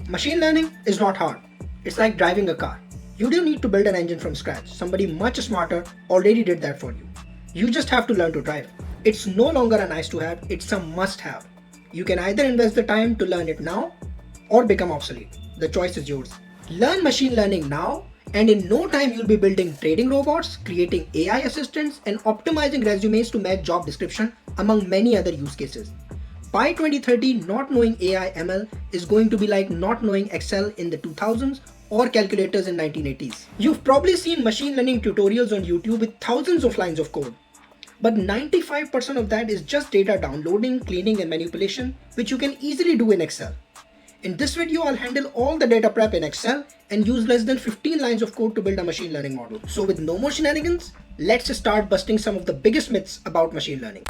Machine learning is not hard. It's like driving a car. You don't need to build an engine from scratch. Somebody much smarter already did that for you. You just have to learn to drive. It's no longer a nice to have, it's a must have. You can either invest the time to learn it now or become obsolete. The choice is yours. Learn machine learning now, and in no time you'll be building trading robots, creating AI assistants, and optimizing resumes to match job description, among many other use cases. By 2030, not knowing AI ML is going to be like not knowing Excel in the 2000s or calculators in 1980s. You've probably seen machine learning tutorials on YouTube with thousands of lines of code. But 95% of that is just data downloading, cleaning, and manipulation, which you can easily do in Excel. In this video, I'll handle all the data prep in Excel and use less than 15 lines of code to build a machine learning model. So with no more shenanigans, let's start busting some of the biggest myths about machine learning.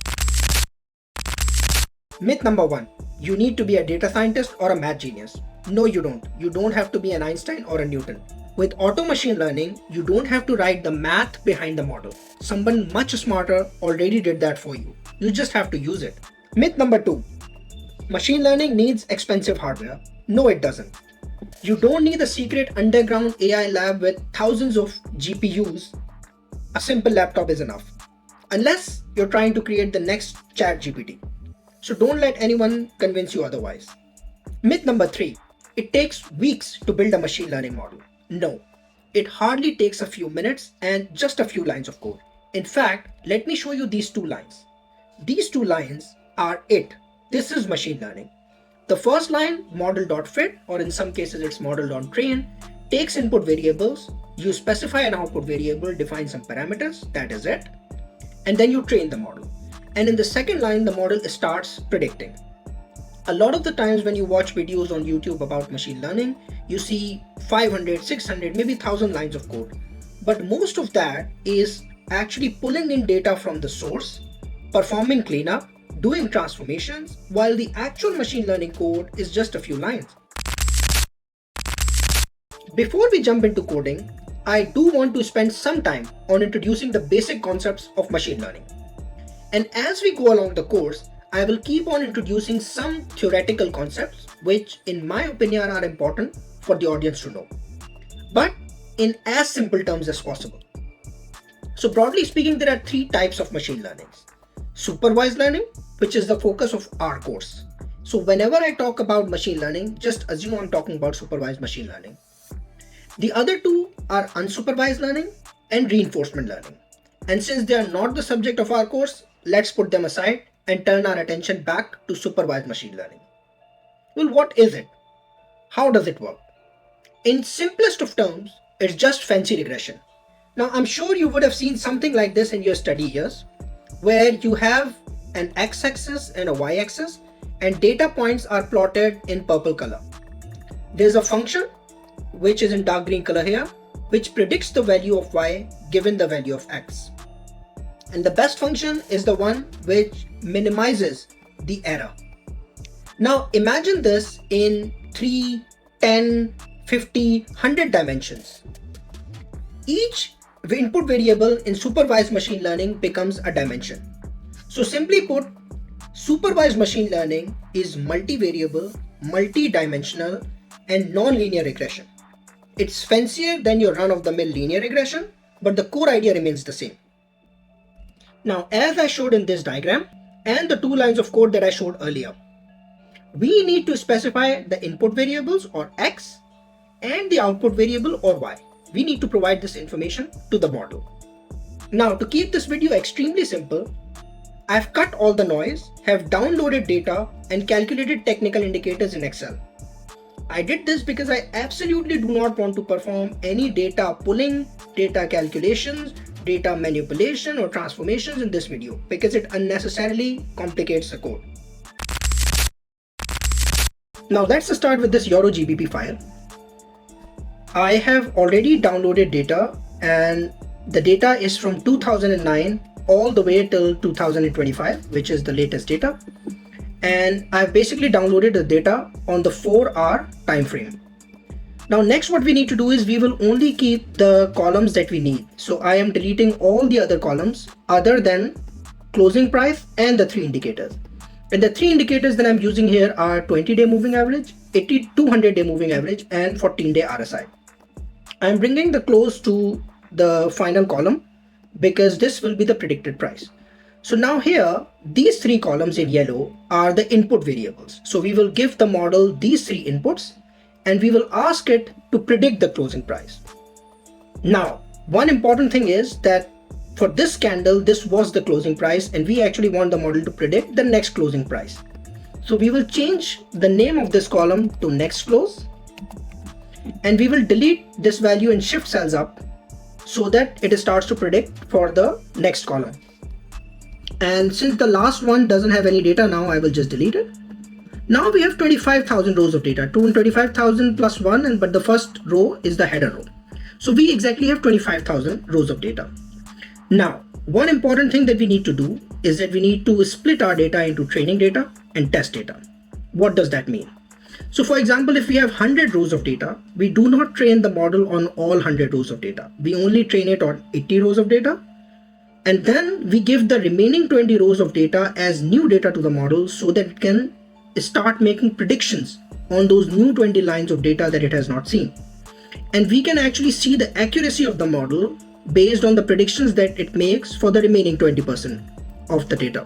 Myth number 1. You need to be a data scientist or a math genius. No, you don't. You don't have to be an Einstein or a Newton. With auto machine learning, you don't have to write the math behind the model. Someone much smarter already did that for you. You just have to use it. Myth number 2. Machine learning needs expensive hardware. No, it doesn't. You don't need a secret underground AI lab with thousands of GPUs. A simple laptop is enough. Unless you're trying to create the next ChatGPT. So don't let anyone convince you otherwise. Myth number 3. It takes weeks to build a machine learning model. No, it hardly takes a few minutes and just a few lines of code. In fact, let me show you these 2 lines. These 2 lines are it. This is machine learning. The first line, model.fit, or in some cases it's model.train, takes input variables, you specify an output variable, define some parameters, that is it, and then you train the model. And in the second line, the model starts predicting. A lot of the times when you watch videos on YouTube about machine learning, you see 500, 600, maybe 1000 lines of code. But most of that is actually pulling in data from the source, performing cleanup, doing transformations, while the actual machine learning code is just a few lines. Before we jump into coding, I do want to spend some time on introducing the basic concepts of machine learning. And as we go along the course, I will keep on introducing some theoretical concepts which in my opinion are important for the audience to know, but in as simple terms as possible. So broadly speaking, there are 3 types of machine learning. Supervised learning, which is the focus of our course. So whenever I talk about machine learning, just assume I'm talking about supervised machine learning. The other 2 are unsupervised learning and reinforcement learning. And since they are not the subject of our course, let's put them aside and turn our attention back to supervised machine learning. Well, what is it? How does it work? In simplest of terms, it's just fancy regression. Now, I'm sure you would have seen something like this in your study years, where you have an x-axis and a y-axis, and data points are plotted in purple color. There's a function, which is in dark green color here, which predicts the value of y given the value of x. And the best function is the one which minimizes the error. Now imagine this in 3, 10, 50, 100 dimensions. Each input variable in supervised machine learning becomes a dimension. So simply put, supervised machine learning is multivariable, multi-dimensional, and non-linear regression. It's fancier than your run-of-the-mill linear regression, but the core idea remains the same. Now, as I showed in this diagram and the 2 lines of code that I showed earlier, we need to specify the input variables or x and the output variable or y. We need to provide this information to the model. Now, to keep this video extremely simple, I've cut all the noise, have downloaded data and calculated technical indicators in Excel. I did this because I absolutely do not want to perform any data pulling, data calculations, data manipulation or transformations in this video because it unnecessarily complicates the code. Now let's start with this EuroGBP file. I have already downloaded data and the data is from 2009 all the way till 2025, which is the latest data. And I've basically downloaded the data on the 4-hour time frame. Now next what we need to do is we will only keep the columns that we need. So I am deleting all the other columns other than closing price and the 3 indicators. And the three indicators that I'm using here are 20-day moving average, 200-day moving average, and 14-day RSI. I'm bringing the close to the final column because this will be the predicted price. So now here, these three columns in yellow are the input variables. So we will give the model these three inputs and we will ask it to predict the closing price. Now, one important thing is that for this candle, this was the closing price and we actually want the model to predict the next closing price. So we will change the name of this column to next close and we will delete this value and shift cells up so that it starts to predict for the next column. And since the last one doesn't have any data now, I will just delete it. Now we have 25,000 rows of data, 225,000 plus 1, but the first row is the header row. So we exactly have 25,000 rows of data. Now, one important thing that we need to do is that we need to split our data into training data and test data. What does that mean? So for example, if we have 100 rows of data, we do not train the model on all 100 rows of data. We only train it on 80 rows of data. And then we give the remaining 20 rows of data as new data to the model so that it can start making predictions on those new 20 lines of data that it has not seen. And we can actually see the accuracy of the model based on the predictions that it makes for the remaining 20% of the data.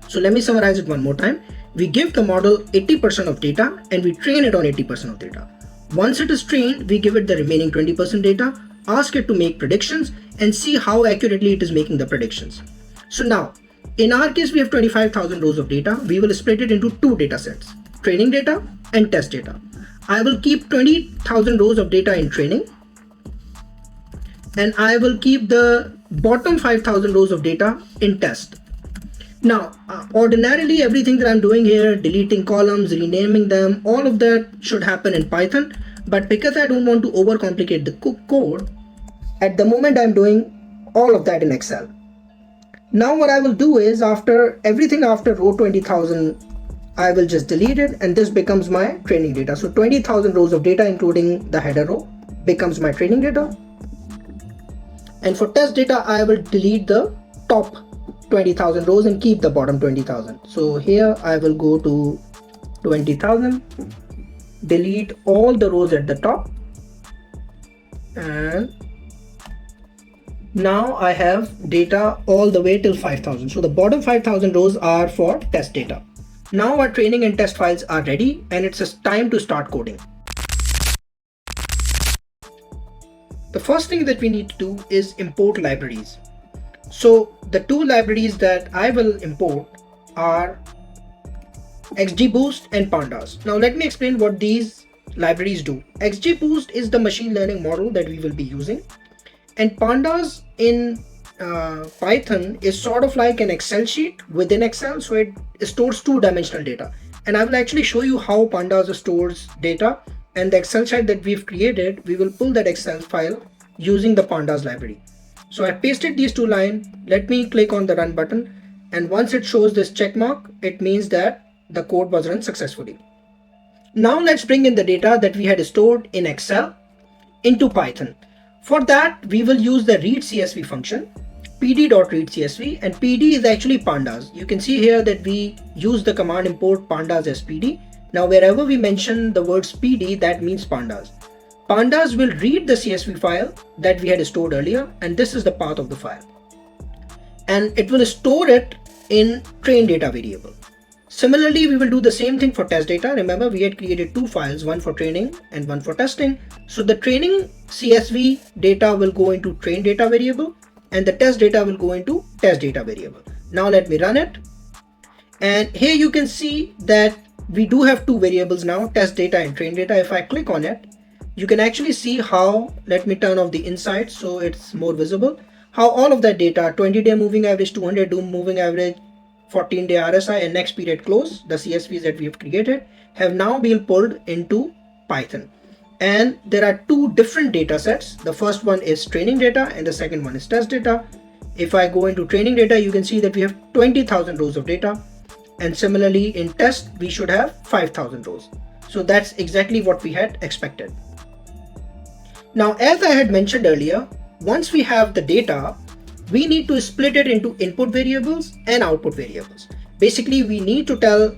So let me summarize it one more time. We give the model 80% of data and we train it on 80% of data. Once it is trained, we give it the remaining 20% data, ask it to make predictions and see how accurately it is making the predictions. So now, in our case, we have 25,000 rows of data. We will split it into two data sets, training data and test data. I will keep 20,000 rows of data in training and I will keep the bottom 5,000 rows of data in test. Now, ordinarily, everything that I'm doing here, deleting columns, renaming them, all of that should happen in Python. But because I don't want to overcomplicate the code, at the moment I'm doing all of that in Excel. Now what I will do is everything after row 20,000, I will just delete it and this becomes my training data. So 20,000 rows of data including the header row becomes my training data. And for test data, I will delete the top 20,000 rows and keep the bottom 20,000. So here I will go to 20,000, delete all the rows at the top, and now I have data all the way till 5,000. So the bottom 5,000 rows are for test data. Now our training and test files are ready and it's just time to start coding. The first thing that we need to do is import libraries. So the two libraries that I will import are XGBoost and Pandas. Now let me explain what these libraries do. XGBoost is the machine learning model that we will be using, and Pandas in Python is sort of like an Excel sheet within Excel, so it stores two-dimensional data. And I will actually show you how Pandas stores data, and the Excel sheet that we've created, we will pull that Excel file using the Pandas library. So I pasted these two lines. Let me click on the run button, and once it shows this check mark, it means that the code was run successfully. Now let's bring in the data that we had stored in Excel into Python. For that, we will use the read CSV function, pd.readcsv, and pd is actually pandas. You can see here that we use the command import pandas as pd. Now wherever we mention the words pd, that means pandas. Pandas will read the CSV file that we had stored earlier, and this is the path of the file. And it will store it in train data variable. Similarly, we will do the same thing for test data. Remember, we had created two files, one for training and one for testing. So the training CSV data will go into train data variable and the test data will go into test data variable. Now let me run it. And here you can see that we do have two variables now, test data and train data. If I click on it, you can actually see how, let me turn off the insights so it's more visible, how all of that data, 20-day moving average, 200-day moving average, 14-day RSI and next period close, the CSVs that we have created, have now been pulled into Python. And there are two different data sets. The first one is training data and the second one is test data. If I go into training data, you can see that we have 20,000 rows of data. And similarly in test, we should have 5,000 rows. So that's exactly what we had expected. Now, as I had mentioned earlier, once we have the data, we need to split it into input variables and output variables. Basically, we need to tell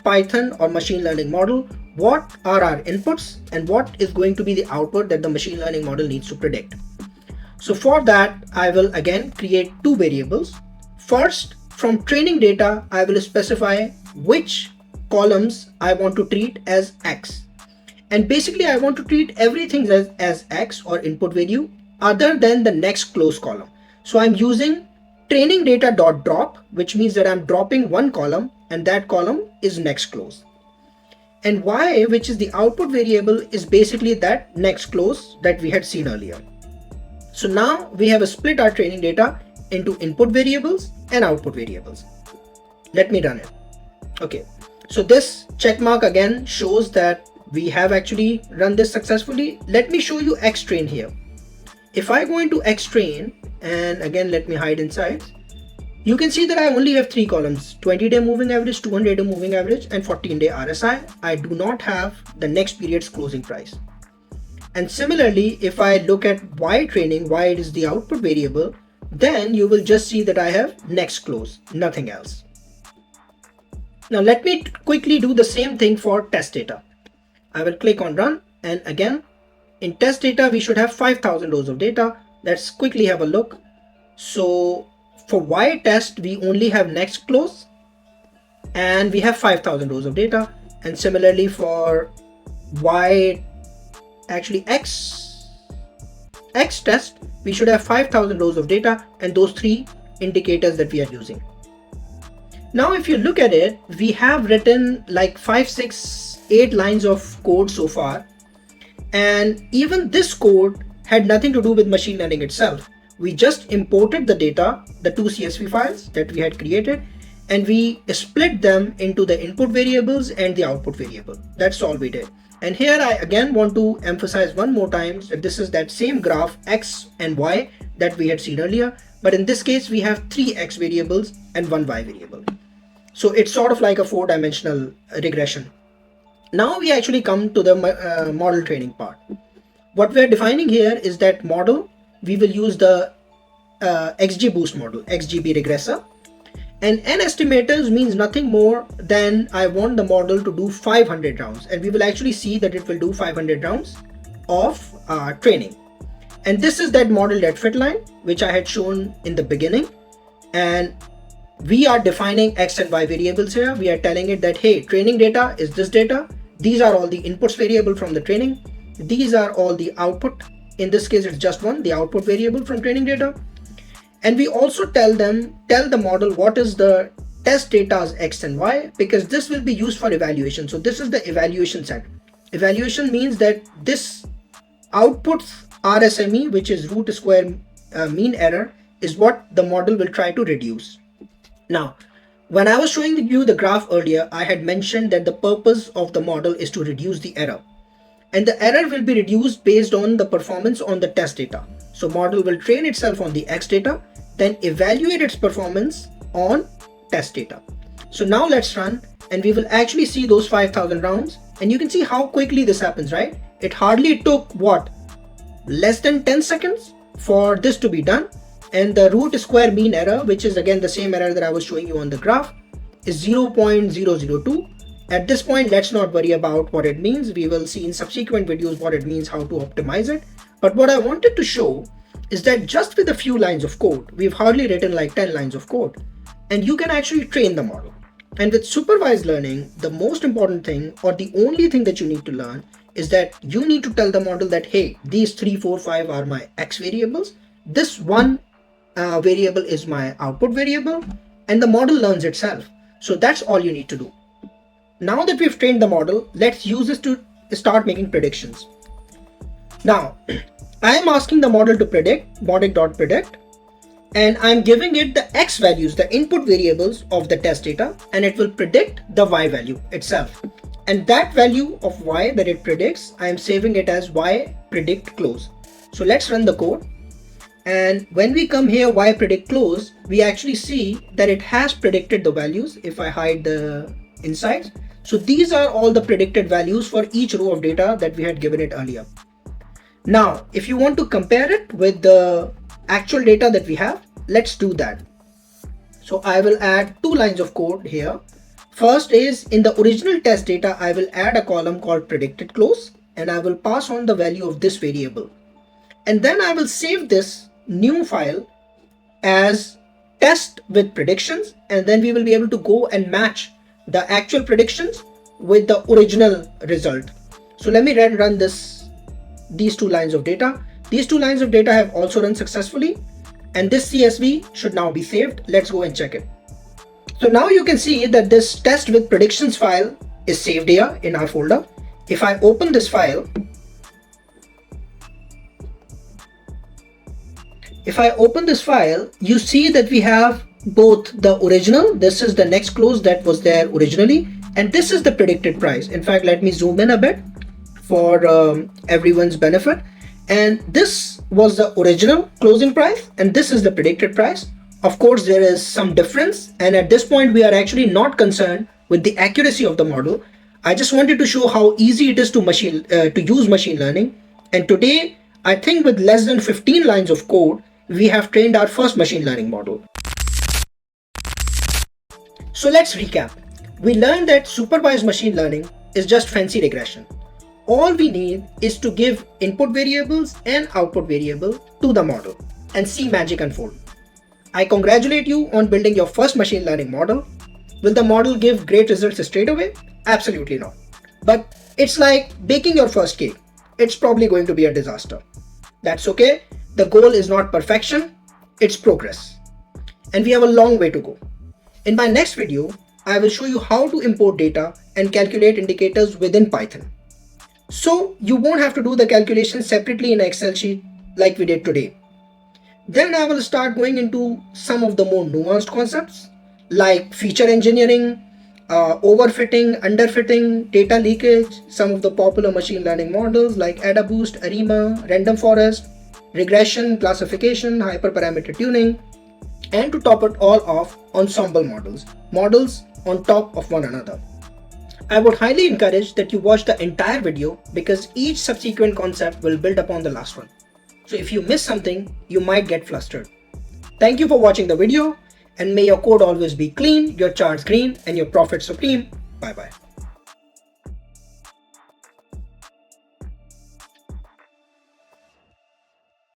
Python or machine learning model what are our inputs and what is going to be the output that the machine learning model needs to predict. So for that, I will again create two variables. First, from training data, I will specify which columns I want to treat as X. And basically, I want to treat everything as X or input value other than the next close column. So I'm using training data dot drop, which means that I'm dropping one column and that column is next close. And Y, which is the output variable, is basically that next close that we had seen earlier. So now we have split our training data into input variables and output variables. Let me run it. Okay, so this check mark again shows that we have actually run this successfully. Let me show you xtrain here. If I go into xtrain, and again let me hide insights, you can see that I only have three columns: 20-day moving average, 200-day moving average, and 14-day RSI. I do not have the next period's closing price. And similarly, if I look at Y training, Y is the output variable, then you will just see that I have next close, nothing else. Now let me quickly do the same thing for test data. I will click on run, and again in test data we should have 5,000 rows of data. Let's quickly have a look. So for Y test we only have next close and we have 5,000 rows of data, and similarly for X test we should have 5,000 rows of data and those three indicators that we are using. Now if you look at it, we have written like 5, 6, 8 lines of code so far, and even this code had nothing to do with machine learning itself. We just imported the data, the two CSV files that we had created, and we split them into the input variables and the output variable. That's all we did. And here I again want to emphasize one more time that this is that same graph X and Y that we had seen earlier, but in this case we have 3 X variables and 1 Y variable. So it's sort of like a 4-dimensional regression. Now we actually come to the model training part. What we're defining here is that model, we will use the XGBoost model, XGB regressor. And N estimators means nothing more than I want the model to do 500 rounds, and we will actually see that it will do 500 rounds of training. And this is that model dead fit line which I had shown in the beginning, and we are defining X and Y variables here. We are telling it that hey, training data is this data, these are all the inputs variable from the training, these are all the output, in this case it's just one, the output variable from training data. And we also tell the model what is the test data as X and Y, because this will be used for evaluation. So this is the evaluation set. Evaluation means that this outputs RSME, which is root square mean error, is what the model will try to reduce. Now, when I was showing you the graph earlier, I had mentioned that the purpose of the model is to reduce the error. And the error will be reduced based on the performance on the test data. So model will train itself on the X data, then evaluate its performance on test data. So now let's run, and we will actually see those 5,000 rounds, and you can see how quickly this happens, right? It hardly took what, less than 10 seconds for this to be done. And the root square mean error, which is again the same error that I was showing you on the graph, is 0.002. At this point, let's not worry about what it means. We will see in subsequent videos what it means, how to optimize it. But what I wanted to show is that just with a few lines of code, we've hardly written like 10 lines of code, and you can actually train the model. And with supervised learning, the most important thing, or the only thing that you need to learn, is that you need to tell the model that hey, these 3, 4, 5 are my X variables, this one variable is my output variable, and the model learns itself. So that's all you need to do. Now that we've trained the model, let's use this to start making predictions. Now, I am asking the model to predict, modic.predict, and I'm giving it the X values, the input variables of the test data, and it will predict the Y value itself. And that value of Y that it predicts, I am saving it as Y predict close. So let's run the code. And when we come here, Y predict close, we actually see that it has predicted the values. If I hide the insights, so these are all the predicted values for each row of data that we had given it earlier. Now, if you want to compare it with the actual data that we have, let's do that. So I will add 2 lines of code here. First is in the original test data, I will add a column called predicted close and I will pass on the value of this variable. And then I will save this new file as test with predictions, and then we will be able to go and match the actual predictions with the original result. So let me run these 2 lines of data. These 2 lines of data have also run successfully, and this CSV should now be saved. Let's go and check it. So now you can see that this test with predictions file is saved here in our folder. If I open this file, you see that we have both the original, this is the next close that was there originally, and this is the predicted price. In fact, let me zoom in a bit for everyone's benefit. And this was the original closing price and this is the predicted price. Of course, there is some difference, and at this point we are actually not concerned with the accuracy of the model. I just wanted to show how easy it is to use machine learning. And today, I think with less than 15 lines of code, we have trained our first machine learning model. So let's recap. We learned that supervised machine learning is just fancy regression. All we need is to give input variables and output variable to the model and see magic unfold. I congratulate you on building your first machine learning model. Will the model give great results straight away? Absolutely not. But it's like baking your first cake. It's probably going to be a disaster. That's okay. The goal is not perfection, it's progress. And we have a long way to go. In my next video, I will show you how to import data and calculate indicators within Python. So you won't have to do the calculations separately in an Excel sheet like we did today. Then I will start going into some of the more nuanced concepts like feature engineering, overfitting, underfitting, data leakage, some of the popular machine learning models like AdaBoost, ARIMA, Random Forest, regression, classification, hyperparameter tuning, and to top it all off, ensemble models on top of one another. I would highly encourage that you watch the entire video because each subsequent concept will build upon the last one. So if you miss something, you might get flustered. Thank you for watching the video, and may your code always be clean, your charts green, and your profit supreme. Bye bye.